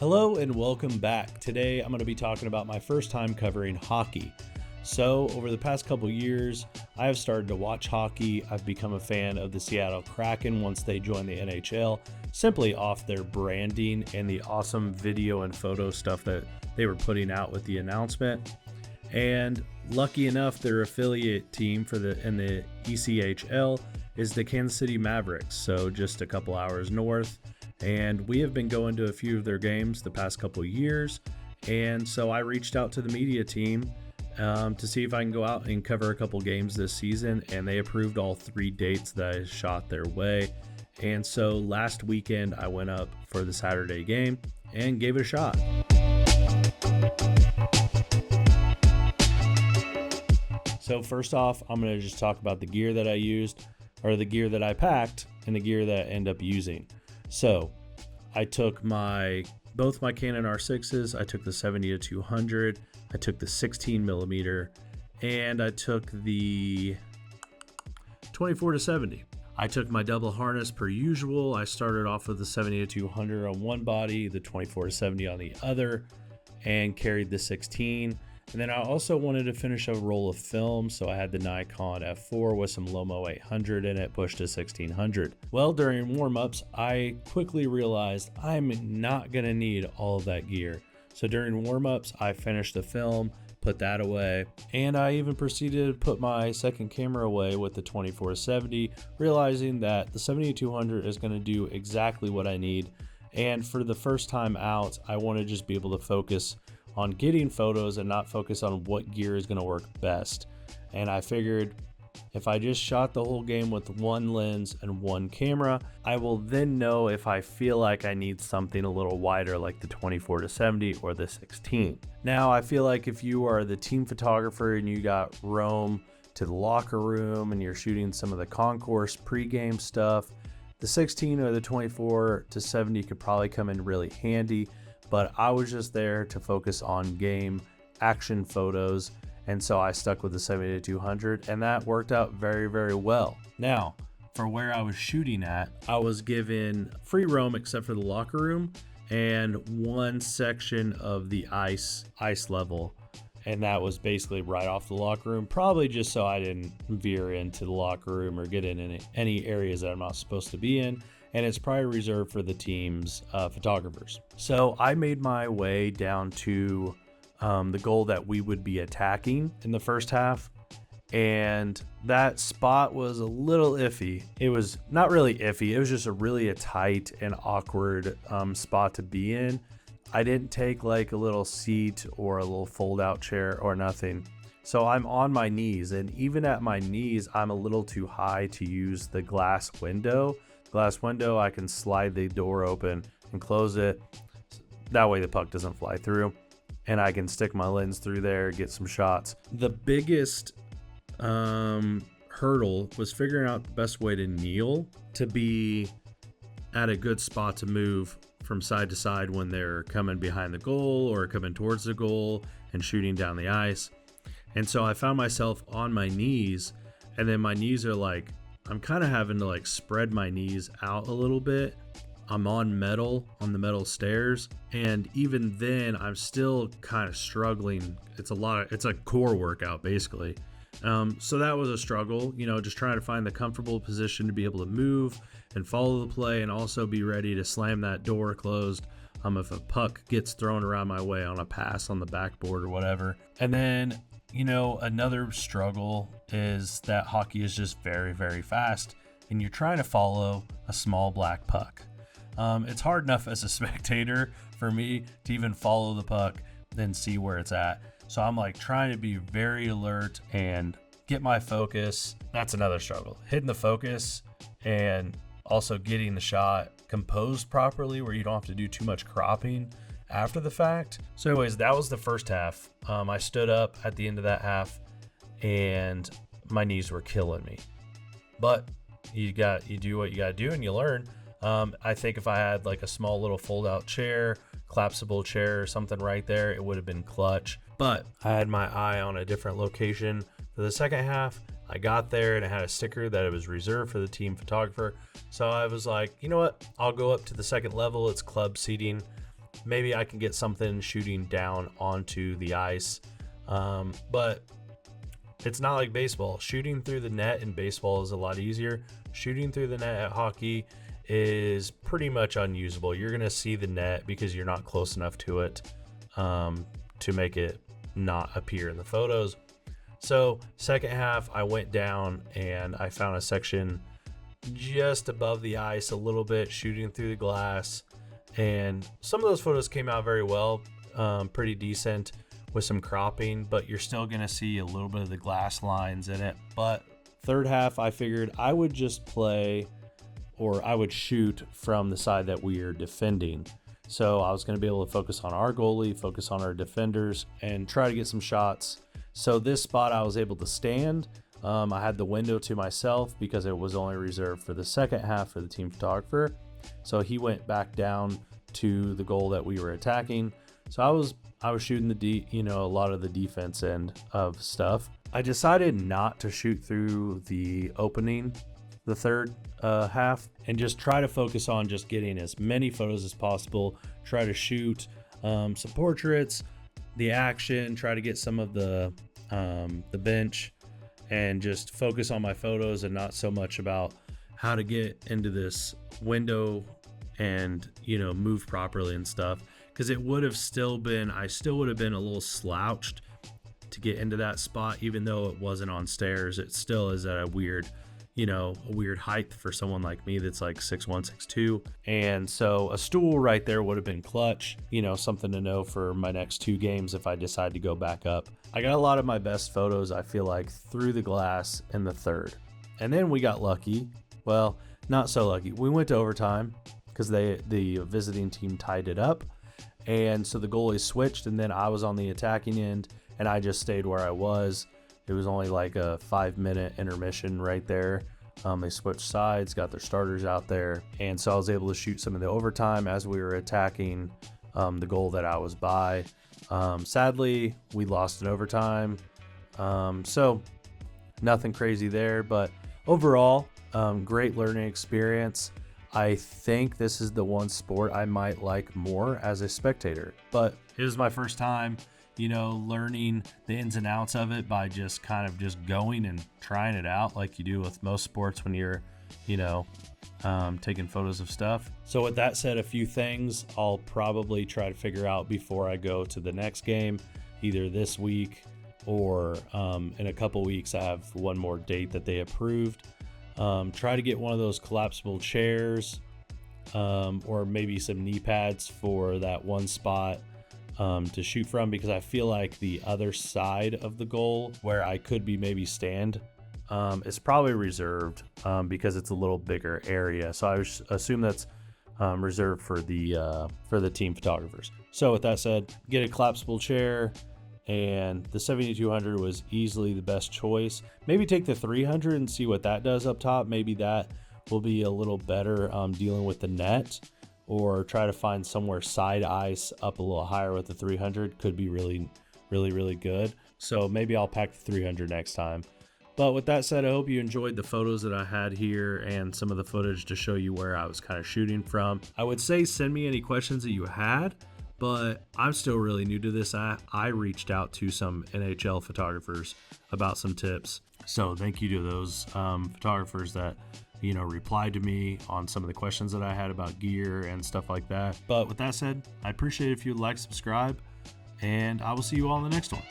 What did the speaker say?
Hello and welcome back. Today I'm going to be talking about my first time covering hockey. So over the past couple years, I have started to watch hockey. I've become a fan of the Seattle Kraken once they joined the NHL, simply off their branding and the awesome video and photo stuff that they were putting out with the announcement. And lucky enough, their affiliate team in the echl is the Kansas City Mavericks, so just a couple hours north. And we have been going to a few of their games the past couple of years. And so I reached out to the media team to see if I can go out and cover a couple games this season. And they approved all 3 dates that I shot their way. And so last weekend I went up for the Saturday game and gave it a shot. So first off, I'm going to just talk about the gear that I used, or the gear that I packed, and the gear that I end up using. So I took both my Canon R6s, I took the 70-200, I took the 16mm, and I took the 24-70. I took my double harness per usual. I started off with the 70-200 on one body, the 24-70 on the other, and carried the 16. And then I also wanted to finish a roll of film, so I had the Nikon F4 with some Lomo 800 in it, pushed to 1600. Well, during warm-ups, I quickly realized I'm not going to need all of that gear. So during warm-ups, I finished the film, put that away, and I even proceeded to put my second camera away with the 24-70, realizing that the 70-200 is going to do exactly what I need. And for the first time out, I want to just be able to focus on getting photos and not focus on what gear is going to work best. And I figured if I just shot the whole game with one lens and one camera, I will then know if I feel like I need something a little wider like the 24-70 or the 16. Now, I feel like if you are the team photographer and you got roam to the locker room and you're shooting some of the concourse pregame stuff, the 16 or the 24-70 could probably come in really handy. But I was just there to focus on game action photos, and so I stuck with the 70-200, and that worked out very, very well. Now, for where I was shooting at, I was given free roam except for the locker room and one section of the ice level, and that was basically right off the locker room, probably just so I didn't veer into the locker room or get in any areas that I'm not supposed to be in. And it's probably reserved for the team's photographers. So I made my way down to the goal that we would be attacking in the first half. And that spot was a little iffy. It was not really iffy. It was just a tight and awkward spot to be in. I didn't take like a little seat or a little fold out chair or nothing. So I'm on my knees, and even at my knees, I'm a little too high to use the glass window. I can slide the door open and close it. That way the puck doesn't fly through, and I can stick my lens through there, get some shots. The biggest hurdle was figuring out the best way to kneel to be at a good spot to move from side to side when they're coming behind the goal or coming towards the goal and shooting down the ice. And so I found myself on my knees, and then my knees are like, I'm kind of having to like spread my knees out a little bit. I'm on the metal stairs. And even then I'm still kind of struggling. It's a core workout basically. So that was a struggle, just trying to find the comfortable position to be able to move and follow the play and also be ready to slam that door closed. If a puck gets thrown around my way on a pass on the backboard or whatever. And then, another struggle is that hockey is just very, very fast, and you're trying to follow a small black puck. It's hard enough as a spectator for me to even follow the puck and see where it's at. So I'm like trying to be very alert and get my focus. That's another struggle. Hitting the focus and also getting the shot composed properly where you don't have to do too much cropping after the fact. So anyways, that was the first half. I stood up at the end of that half and my knees were killing me, but you do what you got to do and you learn. I think if I had like a small little fold out chair, collapsible chair or something right there, it would have been clutch. But I had my eye on a different location for the second half. I got there and it had a sticker that it was reserved for the team photographer. So I was like, you know what? I'll go up to the second level. It's club seating. maybe I can get something shooting down onto the ice. But it's not like baseball. Shooting through the net in baseball is a lot easier. Shooting through the net at hockey is pretty much unusable. You're going to see the net because you're not close enough to it to make it not appear in the photos. So second half, I went down and I found a section just above the ice a little bit, shooting through the glass. And some of those photos came out very well, pretty decent with some cropping, but you're still going to see a little bit of the glass lines in it. But third half, I figured I would just play, or I would shoot from the side that we are defending. So I was going to be able to focus on our goalie, focus on our defenders, and try to get some shots. So this spot I was able to stand. I had the window to myself because it was only reserved for the second half for the team photographer. So he went back down to the goal that we were attacking. So I was shooting a lot of the defense end of stuff. I decided not to shoot through the opening, the third half, and just try to focus on just getting as many photos as possible. Try to shoot some portraits, the action, try to get some of the bench, and just focus on my photos and not so much about how to get into this window and move properly and stuff, because it would have still been, I still would have been a little slouched to get into that spot. Even though it wasn't on stairs, it still is at a weird height for someone like me that's like 6'1", 6'2". And so a stool right there would have been clutch, something to know for my next 2 games if I decide to go back up. I got a lot of my best photos, I feel like, through the glass in the third. And then we got lucky. Well, not so lucky. We went to overtime because the visiting team tied it up. And so the goalie switched, and then I was on the attacking end, and I just stayed where I was. It was only like a 5-minute intermission right there. They switched sides, got their starters out there, and so I was able to shoot some of the overtime as we were attacking the goal that I was by. Sadly, we lost in overtime, so nothing crazy there, but overall, great learning experience. I think this is the one sport I might like more as a spectator, but it was my first time learning the ins and outs of it by just kind of just going and trying it out like you do with most sports when you're, taking photos of stuff. So with that said, a few things I'll probably try to figure out before I go to the next game, either this week or in a couple weeks. I have one more date that they approved. Try to get one of those collapsible chairs or maybe some knee pads for that one spot to shoot from, because I feel like the other side of the goal where I could be maybe stand is probably reserved because it's a little bigger area. So I assume that's reserved for the team photographers. So with that said, get a collapsible chair, and the 7200 was easily the best choice. Maybe take the 300 and see what that does up top. Maybe that will be a little better dealing with the net, or try to find somewhere side ice up a little higher with the 300. Could be really, really, really good. So maybe I'll pack the 300 next time. But with that said, I hope you enjoyed the photos that I had here and some of the footage to show you where I was kind of shooting from. I would say send me any questions that you had, but I'm still really new to this. I reached out to some NHL photographers about some tips. So thank you to those photographers that replied to me on some of the questions that I had about gear and stuff like that. But with that said, I appreciate it if you'd like, subscribe, and I will see you all in the next one.